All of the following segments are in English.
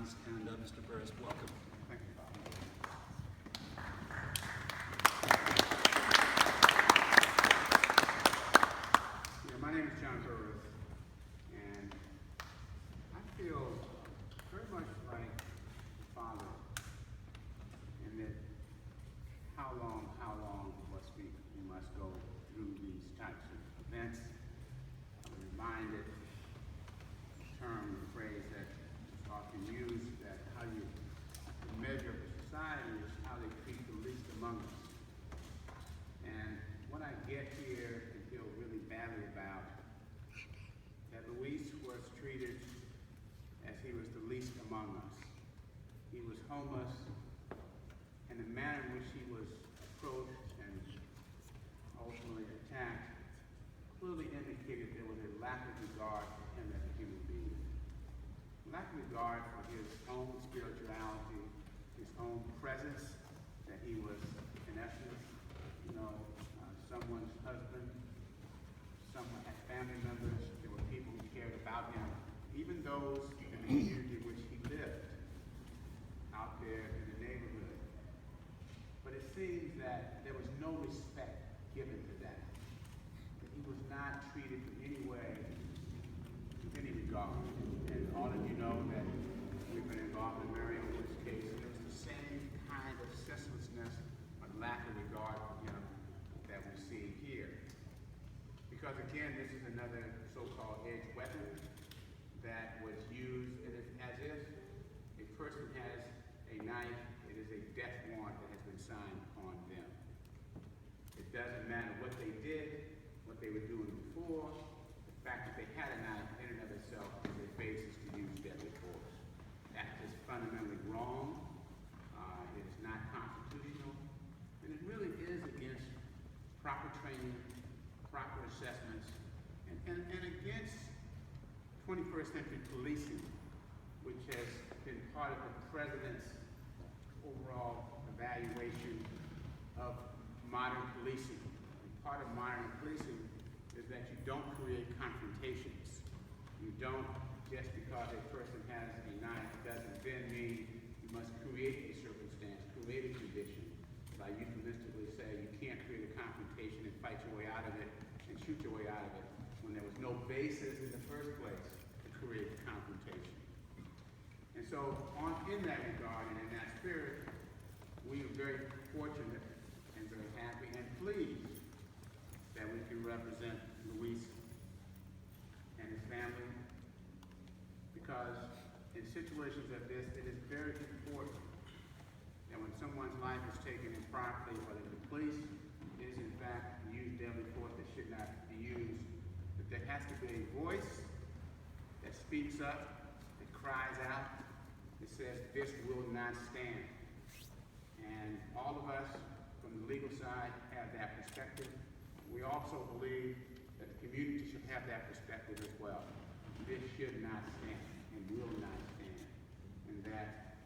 grounds. And Mr. Burris, welcome. Thank you, Bob. My name is John Burris, and I feel very much like a father in that how long we must go through these types of events. I'm reminded the term, the phrase that is often used, that how you measure a society is how they treat the least among us. And what I get here and feel really badly about, that Luis was treated as he was the least among us. He was homeless, and the manner in which he was approached and ultimately attacked clearly indicated there was a lack of regard for him as a human being. Lack of regard for his own spirituality, his own presence, that he was, in essence, someone's husband, someone had family members, there were people who cared about him, even those in the community in which he lived, out there in the neighborhood. But it seems that there was no respect given to that. That he was not treated in any way, with any regard. And all of you know that we've been involved in Mario's case, and it was the same kind of senselessness or lack of regard for him that we see here. Because again, this is another so-called edge weapon that was used, and it's as if a person has a knife, it is a death warrant that has been signed on them. It doesn't matter what they did, what they were doing before, the fact that they had a knife in and of itself is a basis to use deadly force. That is fundamentally wrong. It is not constitutional, and it really is against proper training, proper assessments, and against 21st century policing, which has been part of the president's overall evaluation of modern policing. And part of modern policing is that you don't create confrontations. You don't, just because a person has a knife, doesn't then mean you must create a circumstance, create a condition. By euphemistically say you can't create a confrontation and fight your way out of it and shoot your way out of it when there was no basis in the first place to create the confrontation. And so in that regard and in that spirit, we are very fortunate and very happy and pleased that we can represent Luis and his family, because in situations like this, it is very important that when someone's life is taken improperly, whether the police is in fact use deadly force that should not be used, that there has to be a voice that speaks up, that cries out, that says this will not stand. And all of us from the legal side have that perspective. We also believe that the community should have that perspective as well. This should not stand and will not stand. And that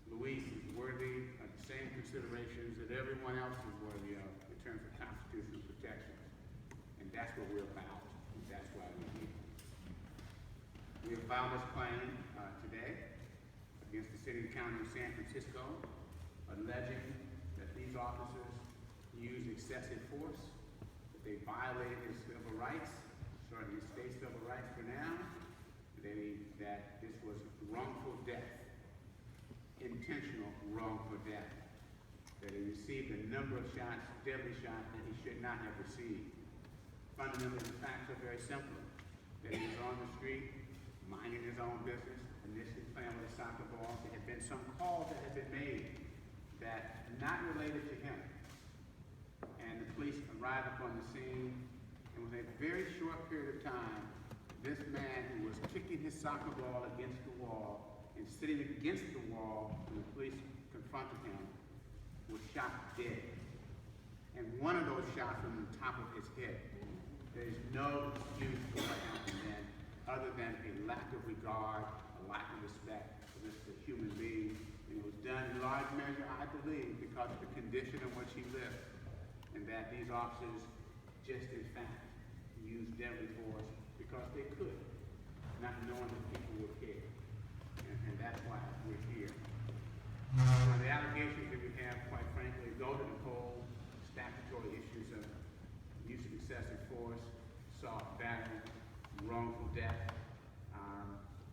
Luis is worthy of the same considerations that everyone else is worthy of in terms of constitutional protections. And that's what we're about. And that's why we're here. We have filed this claim today against the city and county of San Francisco, alleging that these officers used excessive force, that they violated his civil rights, certainly state civil rights for now, that this was wrongful death, intentional wrongful death, that he received a number of shots, deadly shots, that he should not have received. Fundamentally, the facts are very simple, that he was on the street, minding his own business, initially playing with a soccer ball. There had been some calls that had been made that not related to him. And the police arrived upon the scene, and within a very short period of time, this man who was kicking his soccer ball against the wall and sitting against the wall when the police confronted him was shot dead. And one of those shots was on the top of his head. There is no excuse for what happened then, other than a lack of regard, a lack of respect for this human being. And it was done in large measure, I believe, because of the condition in which he lived. And that these officers just in fact used deadly force because they could, not knowing that people would care. And that's why we're here. Now, the allegations that we have, quite frankly, go to the whole statutory issues of use of excessive force, assault, battery, wrongful death,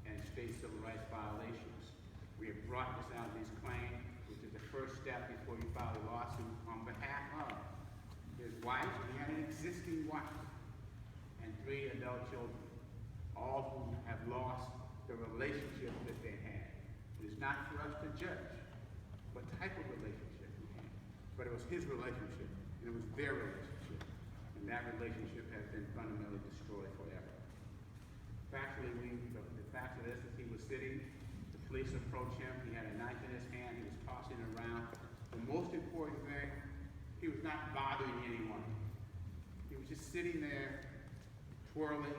and state civil rights violations. We have brought this out, these claims, which is the first step before you file a lawsuit on behalf of his wife. He had an existing wife and 3 adult children, all who have lost the relationship that they had. It is not for us to judge what type of relationship he had, but it was his relationship, and it was their relationship, and that relationship has been fundamentally destroyed forever. Factually, the fact of this is he was sitting, the police approached him, he had a knife in his hand, he was tossing it around. The most important thing, he was not bothering anyone. He was just sitting there, twirling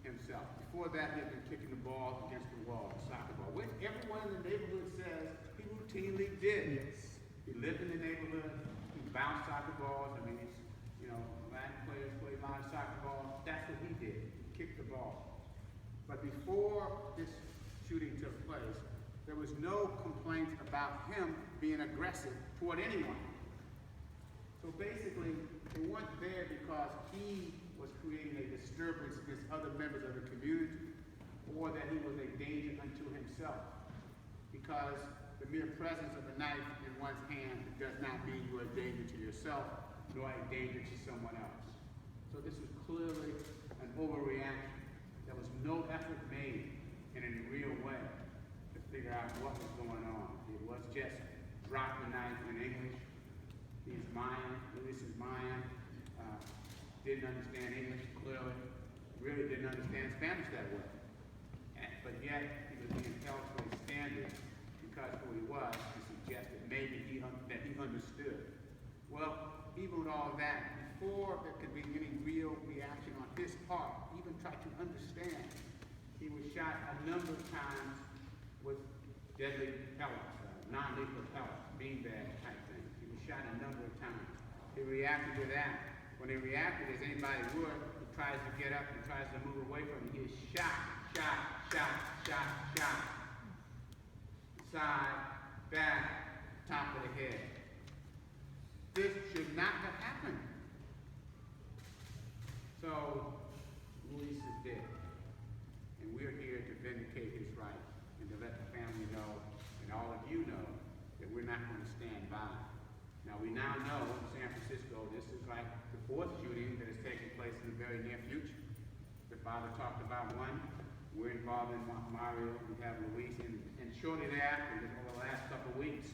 himself. Before that, he had been kicking the ball against the wall, the soccer ball, which everyone in the neighborhood says he routinely did. Yes. He lived in the neighborhood, he bounced soccer balls. I mean, Latin players play a lot of soccer balls. That's what he did. He kicked the ball. But before this shooting took place, there was no complaints about him being aggressive toward anyone. So basically, they weren't there because he was creating a disturbance against other members of the community, or that he was a danger unto himself. Because the mere presence of a knife in one's hand does not mean you are a danger to yourself, nor a danger to someone else. So this was clearly an overreaction. There was no effort made in a real way to figure out what was going on. It was just drop the knife in English. He's Mayan, Luis is Mayan, didn't understand English clearly, really didn't understand Spanish that well. But yet, he was being held to a standard because who he was to suggest that maybe that he understood. Well, even with all that, before there could be any real reaction on his part, even try to understand, he was shot a number of times with deadly pellets, non-lethal pellets, beanbag type thing. He was shot a number of times. He reacted to that. When he reacted, as anybody would, he tries to get up and tries to move away from it. He is shot. Side, back, top of the head. This should not have happened. So, Luis is dead. And we're here to vindicate his right and to let the family know, and all of you know, that we're not going to stand by. Now, we now know in San Francisco, this is like the 4th shooting that is taking place in the very near future. The father talked about one. We're involved in Mario, we have Luis, and shortly thereafter, over the last couple of weeks,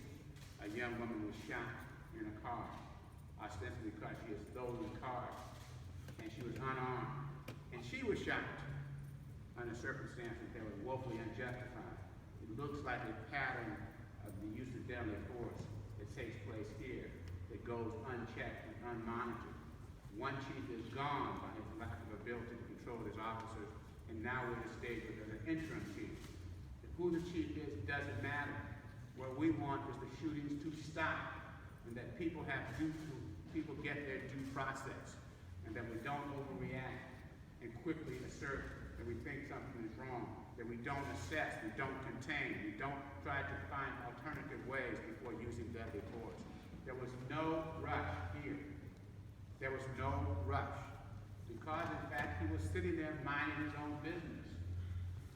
a young woman was shot in a car, ostensibly because she had stolen the car, and she was unarmed. And she was shot under circumstances that were woefully unjustified. It looks like a pattern of the use of deadly force that takes place here that goes unchecked and unmonitored. One chief is gone by his lack of ability to control his officers, and now we're in a stage where there's an interim chief. Who the chief is doesn't matter. What we want is the shootings to stop, and that people get their due process, and that we don't overreact and quickly assert that we think something is wrong, that we don't assess, we don't contain, we don't try to find alternative ways before using deadly force. There was no rush here. There was no rush. Because, in fact, he was sitting there minding his own business.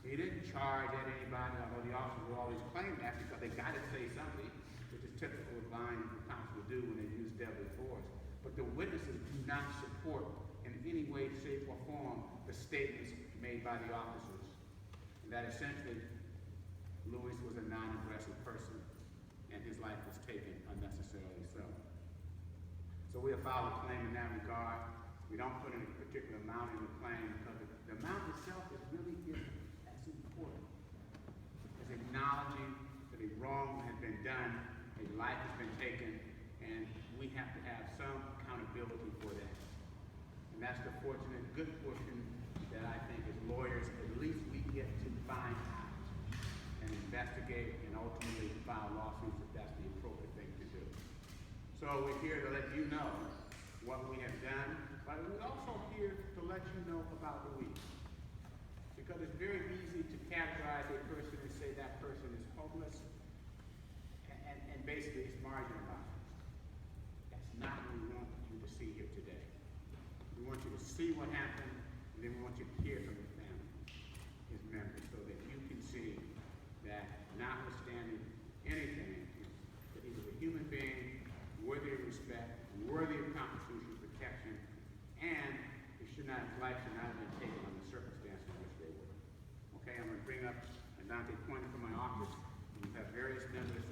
He didn't charge at anybody, although the officers will always claim that because they got to say something, which is typical of lying the cops will do when they use deadly force. But the witnesses do not support in any way, shape, or form the statements made by the officers. And that essentially, Luis was a non-aggressive person, and his life was taken unnecessarily so. So we have filed a claim in that regard. We don't put any particular amount in the claim because the amount itself is really as important as acknowledging that a wrong has been done, a life has been taken, and we have to have some accountability for that. And that's the fortunate, good fortune that I think as lawyers, at least we get to find out and investigate and ultimately file lawsuits if that's the appropriate thing to do. So we're here to let you know what we have done, but we're also here to let you know about Luis. Because it's very easy to categorize a person and say that person is basically it's marginalized. That's not what we want you to see here today. We want you to see what happened, and then we want you to hear from your family, his members, so that you can see that notwithstanding anything, that he was a human being, worthy of respect, worthy of constitutional protection, and his life should not have been taken under the circumstances in which they were. Okay, I'm going to bring up Dante Pointer from my office. We have various members